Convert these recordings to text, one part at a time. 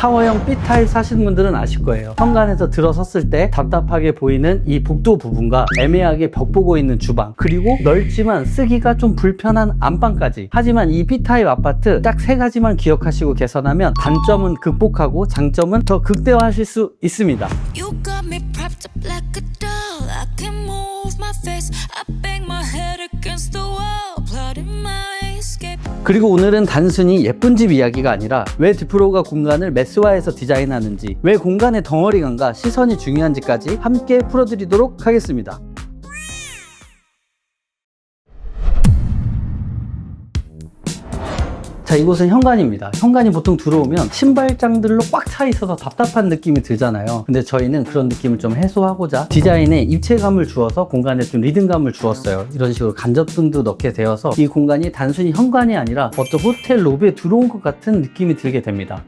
타워형 B타입 사시는 분들은 아실 거예요. 현관에서 들어섰을 때 답답하게 보이는 이 복도 부분과 애매하게 벽 보고 있는 주방, 그리고 넓지만 쓰기가 좀 불편한 안방까지. 하지만 이 B타입 아파트 딱 3가지만 기억하시고 개선하면 단점은 극복하고 장점은 더 극대화하실 수 있습니다. You got me propped up like a doll. I can move my face. I bang my head against the wall, plotting my escape. 그리고 오늘은 단순히 예쁜 집 이야기가 아니라 왜 디프로가 공간을 매스화해서 디자인하는지, 왜 공간의 덩어리감과 시선이 중요한지까지 함께 풀어드리도록 하겠습니다. 자, 이곳은 현관입니다. 현관이 보통 들어오면 신발장들로 꽉 차 있어서 답답한 느낌이 들잖아요. 근데 저희는 그런 느낌을 좀 해소하고자 디자인에 입체감을 주어서 공간에 좀 리듬감을 주었어요. 이런 식으로 간접등도 넣게 되어서 이 공간이 단순히 현관이 아니라 어떤 호텔 로비에 들어온 것 같은 느낌이 들게 됩니다.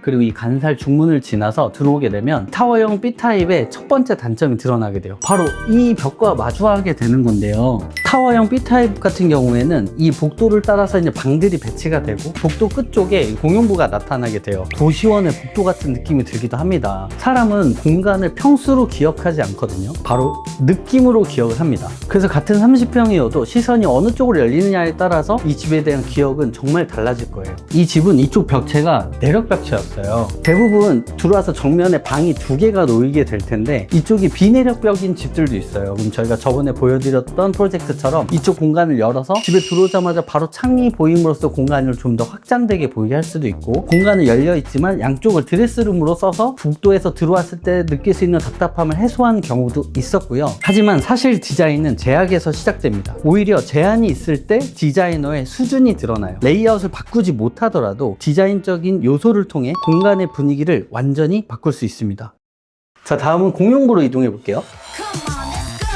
그리고 이 간살 중문을 지나서 들어오게 되면 타워형 B타입의 첫 번째 단점이 드러나게 돼요. 바로 이 벽과 마주하게 되는 건데요. 타워형 B타입 같은 경우에는 이 복도를 따라서 이제 방들이 배치가 되고 복도 끝쪽에 공용부가 나타나게 돼요. 도시원의 복도 같은 느낌이 들기도 합니다. 사람은 공간을 평수로 기억하지 않거든요. 바로 느낌으로 기억을 합니다. 그래서 같은 30평이어도 시선이 어느 쪽으로 열리느냐에 따라서 이 집에 대한 기억은 정말 달라질 거예요. 이 집은 이쪽 벽체가 내력 벽체였어요. 대부분 들어와서 정면에 방이 2개가 놓이게 될 텐데 이쪽이 비내력벽인 집들도 있어요. 그럼 저희가 저번에 보여드렸던 프로젝트처럼 이쪽 공간을 열어서 집에 들어오자마자 바로 창이 보임으로써 공간을 좀 더 확장되게 보이게 할 수도 있고, 공간은 열려 있지만 양쪽을 드레스룸으로 써서 북도에서 들어왔을 때 느낄 수 있는 답답함을 해소하는 경우도 있었고요. 하지만 사실 디자인은 제약에서 시작됩니다. 오히려 제한이 있을 때 디자이너의 수준이 드러나요. 레이아웃을 바꾸지 못하더라도 디자인적인 요소를 통해 공간의 분위기를 완전히 바꿀 수 있습니다. 자, 다음은 공용부로 이동해 볼게요. Come on, let's go.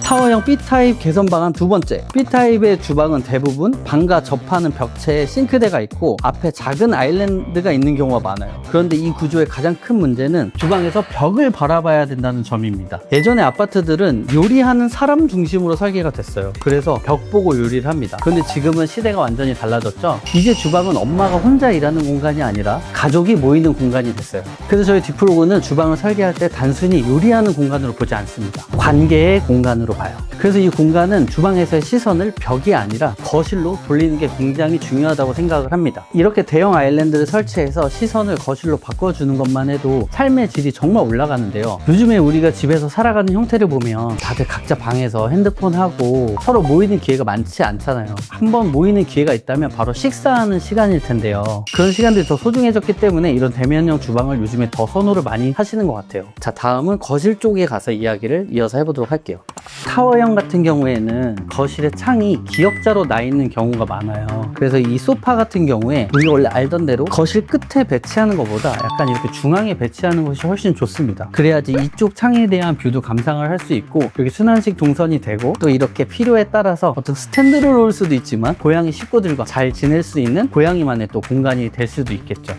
타워형 B타입 개선 방안 두 번째. B타입의 주방은 대부분 방과 접하는 벽체에 싱크대가 있고 앞에 작은 아일랜드가 있는 경우가 많아요. 그런데 이 구조의 가장 큰 문제는 주방에서 벽을 바라봐야 된다는 점입니다. 예전에 아파트들은 요리하는 사람 중심으로 설계가 됐어요. 그래서 벽 보고 요리를 합니다. 그런데 지금은 시대가 완전히 달라졌죠. 이제 주방은 엄마가 혼자 일하는 공간이 아니라 가족이 모이는 공간이 됐어요. 그래서 저희 디프로그는 주방을 설계할 때 단순히 요리하는 공간으로 보지 않습니다. 관계의 공간으로 봐요. 그래서 이 공간은 주방에서의 시선을 벽이 아니라 거실로 돌리는 게 굉장히 중요하다고 생각을 합니다. 이렇게 대형 아일랜드를 설치해서 시선을 거실로 바꿔주는 것만 해도 삶의 질이 정말 올라가는데요. 요즘에 우리가 집에서 살아가는 형태를 보면 다들 각자 방에서 핸드폰 하고 서로 모이는 기회가 많지 않잖아요. 한번 모이는 기회가 있다면 바로 식사하는 시간일 텐데요. 그런 시간들이 더 소중해졌기 때문에 이런 대면형 주방을 요즘에 더 선호를 많이 하시는 것 같아요. 자, 다음은 거실 쪽에 가서 이야기를 이어서 해보도록 할게요. 타워형 같은 경우에는 거실에 창이 기역자로 나 있는 경우가 많아요. 그래서 이 소파 같은 경우에 우리가 원래 알던 대로 거실 끝에 배치하는 것보다 약간 이렇게 중앙에 배치하는 것이 훨씬 좋습니다. 그래야지 이쪽 창에 대한 뷰도 감상을 할 수 있고 여기 순환식 동선이 되고, 또 이렇게 필요에 따라서 어떤 스탠드를 놓을 수도 있지만 고양이 식구들과 잘 지낼 수 있는 고양이만의 또 공간이 될 수도 있겠죠.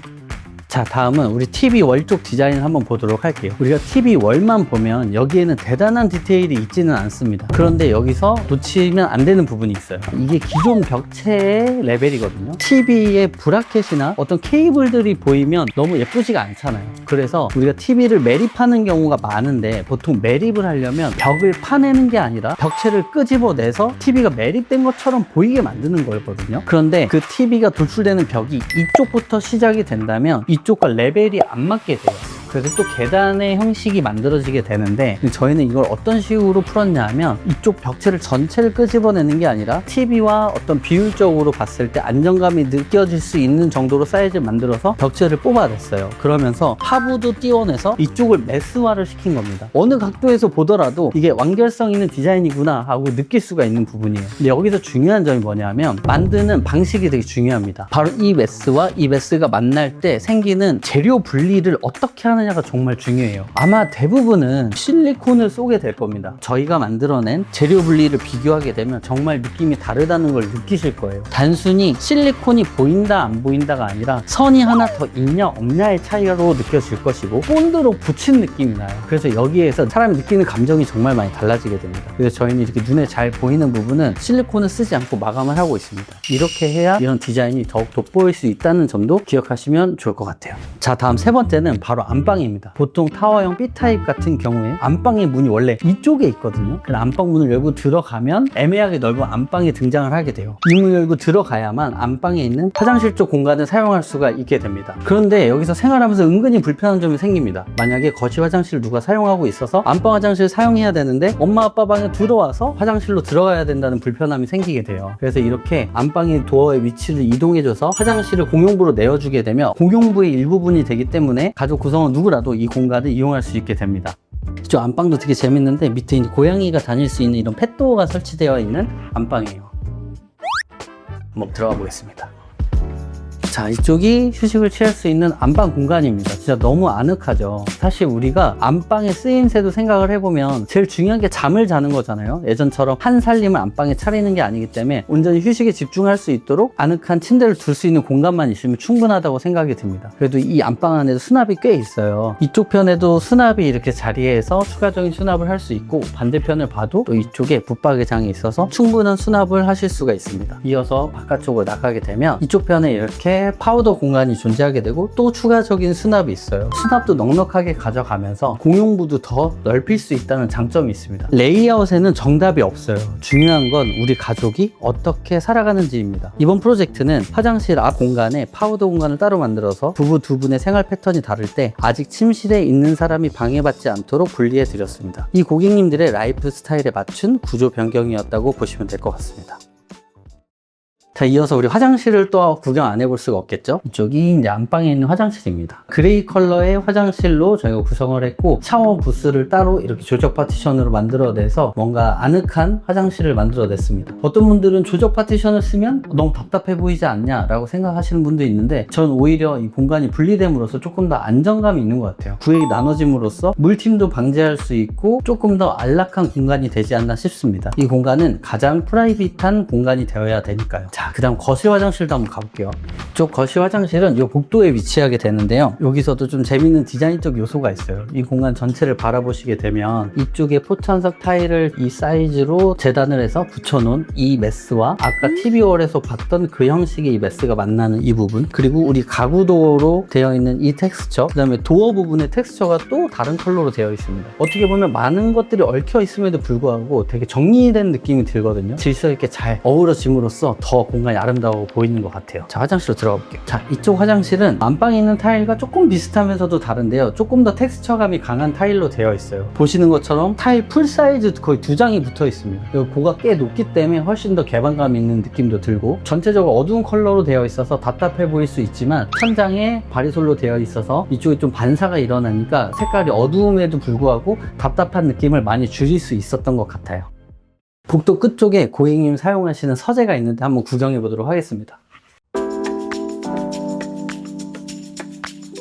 자, 다음은 우리 TV 월 쪽 디자인을 한번 보도록 할게요. 우리가 TV 월만 보면 여기에는 대단한 디테일이 있지는 않습니다. 그런데 여기서 놓치면 안 되는 부분이 있어요. 이게 기존 벽체의 레벨이거든요. TV의 브라켓이나 어떤 케이블들이 보이면 너무 예쁘지가 않잖아요. 그래서 우리가 TV를 매립하는 경우가 많은데 보통 매립을 하려면 벽을 파내는 게 아니라 벽체를 끄집어내서 TV가 매립된 것처럼 보이게 만드는 거거든요. 그런데 그 TV가 돌출되는 벽이 이쪽부터 시작이 된다면 이쪽과 레벨이 안 맞게 돼요. 그래서 또 계단의 형식이 만들어지게 되는데, 저희는 이걸 어떤 식으로 풀었냐 하면 이쪽 벽체를 전체를 끄집어내는 게 아니라 TV와 어떤 비율적으로 봤을 때 안정감이 느껴질 수 있는 정도로 사이즈를 만들어서 벽체를 뽑아냈어요. 그러면서 하부도 띄워내서 이쪽을 매스화를 시킨 겁니다. 어느 각도에서 보더라도 이게 완결성 있는 디자인이구나 하고 느낄 수가 있는 부분이에요. 근데 여기서 중요한 점이 뭐냐면 만드는 방식이 되게 중요합니다. 바로 이 매스와 이 매스가 만날 때 생기는 재료 분리를 어떻게 하는 하느냐가 정말 중요해요. 아마 대부분은 실리콘을 쏘게 될 겁니다. 저희가 만들어낸 재료 분리를 비교하게 되면 정말 느낌이 다르다는 걸 느끼실 거예요. 단순히 실리콘이 보인다 안 보인다가 아니라 선이 하나 더 있냐 없냐의 차이로 느껴질 것이고 본드로 붙인 느낌이 나요. 그래서 여기에서 사람이 느끼는 감정이 정말 많이 달라지게 됩니다. 그래서 저희는 이렇게 눈에 잘 보이는 부분은 실리콘을 쓰지 않고 마감을 하고 있습니다. 이렇게 해야 이런 디자인이 더욱 돋보일 수 있다는 점도 기억하시면 좋을 것 같아요. 자, 다음 세 번째는 바로 안방입니다. 보통 타워형 B타입 같은 경우에 안방의 문이 원래 이쪽에 있거든요. 그래서 안방 문을 열고 들어가면 애매하게 넓은 안방이 등장을 하게 돼요. 이 문을 열고 들어가야만 안방에 있는 화장실 쪽 공간을 사용할 수가 있게 됩니다. 그런데 여기서 생활하면서 은근히 불편한 점이 생깁니다. 만약에 거실 화장실을 누가 사용하고 있어서 안방 화장실을 사용해야 되는데 엄마 아빠 방에 들어와서 화장실로 들어가야 된다는 불편함이 생기게 돼요. 그래서 이렇게 안방의 도어의 위치를 이동해줘서 화장실을 공용부로 내어주게 되면 공용부의 일부분이 되기 때문에 가족 구성원 누구라도 이 공간을 이용할 수 있게 됩니다. 이쪽 안방도 되게 재밌는데 밑에 이제 고양이가 다닐 수 있는 이런 펫도어가 설치되어 있는 안방이에요. 한번 들어가 보겠습니다. 자, 이쪽이 휴식을 취할 수 있는 안방 공간입니다. 진짜 너무 아늑하죠. 사실 우리가 안방의 쓰임새도 생각을 해보면 제일 중요한 게 잠을 자는 거잖아요. 예전처럼 한 살림을 안방에 차리는 게 아니기 때문에 온전히 휴식에 집중할 수 있도록 아늑한 침대를 둘 수 있는 공간만 있으면 충분하다고 생각이 듭니다. 그래도 이 안방 안에도 수납이 꽤 있어요. 이쪽 편에도 수납이 이렇게 자리에서 추가적인 수납을 할 수 있고, 반대편을 봐도 또 이쪽에 붙박이장이 있어서 충분한 수납을 하실 수가 있습니다. 이어서 바깥쪽으로 나가게 되면 이쪽 편에 이렇게 파우더 공간이 존재하게 되고 또 추가적인 수납이 있어요. 수납도 넉넉하게 가져가면서 공용부도 더 넓힐 수 있다는 장점이 있습니다. 레이아웃에는 정답이 없어요. 중요한 건 우리 가족이 어떻게 살아가는지입니다. 이번 프로젝트는 화장실 앞 공간에 파우더 공간을 따로 만들어서 부부 두 분의 생활 패턴이 다를 때 아직 침실에 있는 사람이 방해받지 않도록 분리해 드렸습니다. 이 고객님들의 라이프 스타일에 맞춘 구조 변경이었다고 보시면 될 것 같습니다. 자, 이어서 우리 화장실을 또 구경 안 해볼 수가 없겠죠? 이쪽이 이제 안방에 있는 화장실입니다. 그레이 컬러의 화장실로 저희가 구성을 했고, 샤워 부스를 따로 이렇게 조적 파티션으로 만들어내서 뭔가 아늑한 화장실을 만들어냈습니다. 어떤 분들은 조적 파티션을 쓰면 너무 답답해 보이지 않냐 라고 생각하시는 분도 있는데, 전 오히려 이 공간이 분리됨으로써 조금 더 안정감이 있는 것 같아요. 구획이 나눠짐으로써 물팀도 방지할 수 있고 조금 더 안락한 공간이 되지 않나 싶습니다. 이 공간은 가장 프라이빗한 공간이 되어야 되니까요. 자, 그 다음 거실 화장실도 한번 가볼게요. 이쪽 거실 화장실은 이 복도에 위치하게 되는데요. 여기서도 좀 재밌는 디자인적 요소가 있어요. 이 공간 전체를 바라보시게 되면 이쪽에 포천석 타일을 이 사이즈로 재단을 해서 붙여놓은 이 메스와 아까 TV월에서 봤던 그 형식의 이 메스가 만나는 이 부분, 그리고 우리 가구 도어로 되어 있는 이 텍스처, 그 다음에 도어 부분의 텍스처가 또 다른 컬러로 되어 있습니다. 어떻게 보면 많은 것들이 얽혀 있음에도 불구하고 되게 정리된 느낌이 들거든요. 질서 있게 잘 어우러짐으로써 더 공간이 아름다워 보이는 것 같아요. 자, 화장실로 들어가 볼게요. 자, 이쪽 화장실은 안방에 있는 타일과 조금 비슷하면서도 다른데요. 조금 더 텍스처감이 강한 타일로 되어 있어요. 보시는 것처럼 타일 풀 사이즈 거의 2장이 붙어 있습니다. 그리고 고가 꽤 높기 때문에 훨씬 더 개방감 있는 느낌도 들고, 전체적으로 어두운 컬러로 되어 있어서 답답해 보일 수 있지만 천장에 바리솔로 되어 있어서 이쪽에 좀 반사가 일어나니까 색깔이 어두움에도 불구하고 답답한 느낌을 많이 줄일 수 있었던 것 같아요. 복도 끝쪽에 고객님 사용하시는 서재가 있는데 한번 구경해 보도록 하겠습니다.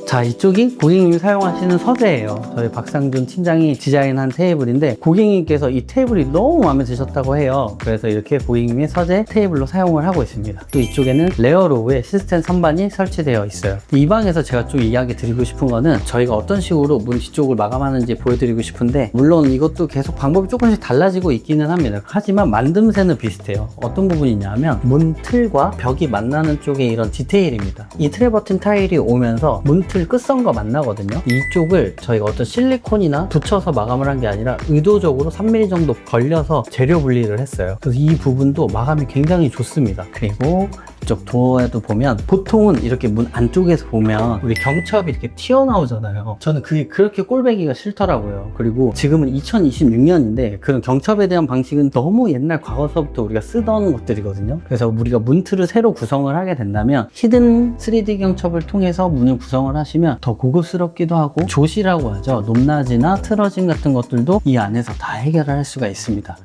자, 이쪽이 고객님이 사용하시는 서재예요. 저희 박상준 팀장이 디자인한 테이블인데 고객님께서 이 테이블이 너무 마음에 드셨다고 해요. 그래서 이렇게 고객님의 서재 테이블로 사용을 하고 있습니다. 또 이쪽에는 레어로우에 시스템 선반이 설치되어 있어요. 이 방에서 제가 좀 이야기 드리고 싶은 거는 저희가 어떤 식으로 문 뒤쪽을 마감하는지 보여드리고 싶은데, 물론 이것도 계속 방법이 조금씩 달라지고 있기는 합니다. 하지만 만듦새는 비슷해요. 어떤 부분이냐면 문 틀과 벽이 만나는 쪽에 이런 디테일입니다. 이 트래버틴 타일이 오면서 문틀 끝선과 만나거든요. 이쪽을 저희가 어떤 실리콘이나 붙여서 마감을 한 게 아니라 의도적으로 3mm 정도 벌려서 재료 분리를 했어요. 그래서 이 부분도 마감이 굉장히 좋습니다. 그리고 이쪽 도어에도 보면 보통은 이렇게 문 안쪽에서 보면 우리 경첩이 이렇게 튀어나오잖아요. 저는 그게 그렇게 꼴배기가 싫더라고요. 그리고 지금은 2026년인데 그런 경첩에 대한 방식은 너무 옛날 과거서부터 우리가 쓰던 것들이거든요. 그래서 우리가 문틀을 새로 구성을 하게 된다면 히든 3D 경첩을 통해서 문을 구성을 하시면 더 고급스럽기도 하고, 조시라고 하죠. 높낮이나 틀어짐 같은 것들도 이 안에서 다 해결할 수가 있습니다.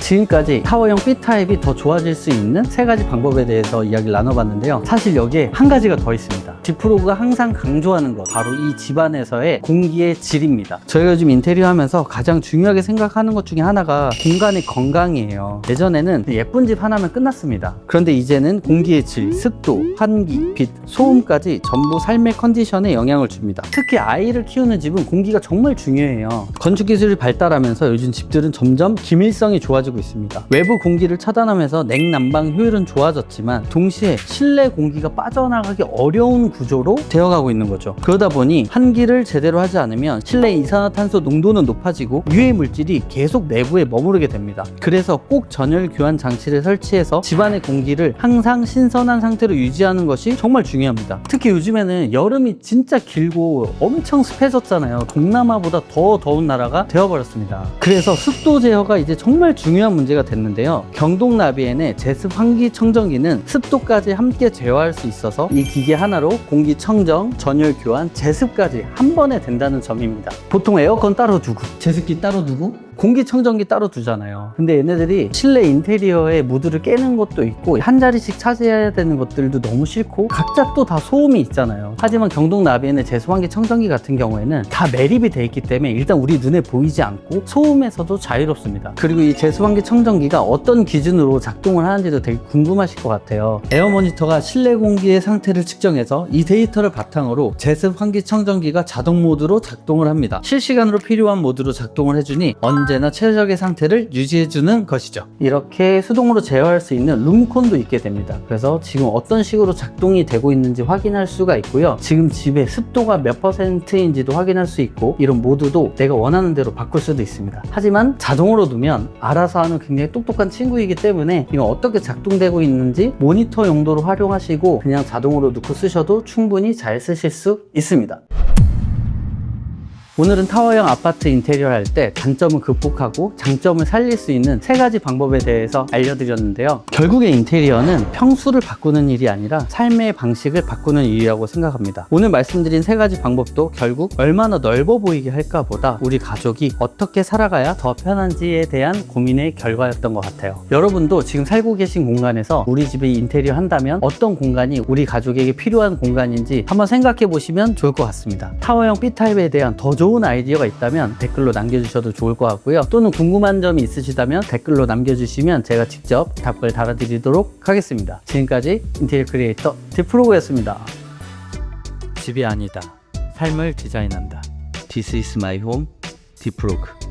지금까지 타워형 B타입이 더 좋아질 수 있는 3가지 방법에 대해서 이야기를 나눠봤는데요. 사실 여기에 한 가지가 더 있습니다. 디프로그가 항상 강조하는 것, 바로 이 집안에서의 공기의 질입니다. 저희가 요즘 인테리어 하면서 가장 중요하게 생각하는 것 중에 하나가 공간의 건강이에요. 예전에는 예쁜 집 하나면 끝났습니다. 그런데 이제는 공기의 질, 습도, 환기, 빛, 소음까지 전부 삶의 컨디션에 영향을 줍니다. 특히 아이를 키우는 집은 공기가 정말 중요해요. 건축 기술이 발달하면서 요즘 집들은 점점 기밀성이 좋아지고 있습니다. 외부 공기를 차단하면서 냉난방 효율은 좋아졌지만 동시에 실내 공기가 빠져나가기 어려운 구조로 되어가고 있는 거죠. 그러다 보니 환기를 제대로 하지 않으면 실내 이산화탄소 농도는 높아지고 유해 물질이 계속 내부에 머무르게 됩니다. 그래서 꼭 전열 교환 장치를 설치해서 집안의 공기를 항상 신선한 상태로 유지하는 것이 정말 중요합니다. 특히 요즘에는 여름이 진짜 길고 엄청 습해졌잖아요. 동남아보다 더 더운 나라가 되어버렸습니다. 그래서 습도 제어가 이제 정말 중요한 문제가 됐는데요. 경동나비엔의 제습 환기 청정기는 습도까지 함께 제어할 수 있어서 이 기계 하나로 공기 청정, 전열 교환, 제습까지 한 번에 된다는 점입니다. 보통 에어컨 따로 두고 제습기 따로 두고 공기청정기 따로 두잖아요. 근데 얘네들이 실내 인테리어의 무드를 깨는 것도 있고 한 자리씩 차지해야 되는 것들도 너무 싫고 각자 또 다 소음이 있잖아요. 하지만 경동나비엔의 제수환기 청정기 같은 경우에는 다 매립이 돼 있기 때문에 일단 우리 눈에 보이지 않고 소음에서도 자유롭습니다. 그리고 이 제수환기 청정기가 어떤 기준으로 작동을 하는지도 되게 궁금하실 것 같아요. 에어모니터가 실내 공기의 상태를 측정해서 이 데이터를 바탕으로 제습환기 청정기가 자동 모드로 작동을 합니다. 실시간으로 필요한 모드로 작동을 해주니 언제나 최적의 상태를 유지해주는 것이죠. 이렇게 수동으로 제어할 수 있는 룸콘도 있게 됩니다. 그래서 지금 어떤 식으로 작동이 되고 있는지 확인할 수가 있고요. 지금 집의 습도가 몇 %인지도 확인할 수 있고 이런 모드도 내가 원하는 대로 바꿀 수도 있습니다. 하지만 자동으로 두면 알아서 하는 굉장히 똑똑한 친구이기 때문에 이거 어떻게 작동되고 있는지 모니터 용도로 활용하시고 그냥 자동으로 넣고 쓰셔도 충분히 잘 쓰실 수 있습니다. 오늘은 타워형 아파트 인테리어를 할 때 단점을 극복하고 장점을 살릴 수 있는 3가지 방법에 대해서 알려드렸는데요. 결국에 인테리어는 평수를 바꾸는 일이 아니라 삶의 방식을 바꾸는 일이라고 생각합니다. 오늘 말씀드린 3가지 방법도 결국 얼마나 넓어 보이게 할까 보다 우리 가족이 어떻게 살아가야 더 편한지에 대한 고민의 결과였던 것 같아요. 여러분도 지금 살고 계신 공간에서 우리 집에 인테리어 한다면 어떤 공간이 우리 가족에게 필요한 공간인지 한번 생각해 보시면 좋을 것 같습니다. 타워형 B타입에 대한 더 좋은 아이디어가 있다면 댓글로 남겨주셔도 좋을 것 같고요. 또는 궁금한 점이 있으시다면 댓글로 남겨주시면 제가 직접 답글 달아드리도록 하겠습니다. 지금까지 인테리어 크리에이터 디프로그였습니다. 집이 아니다. 삶을 디자인한다. This is my home, 디프로그.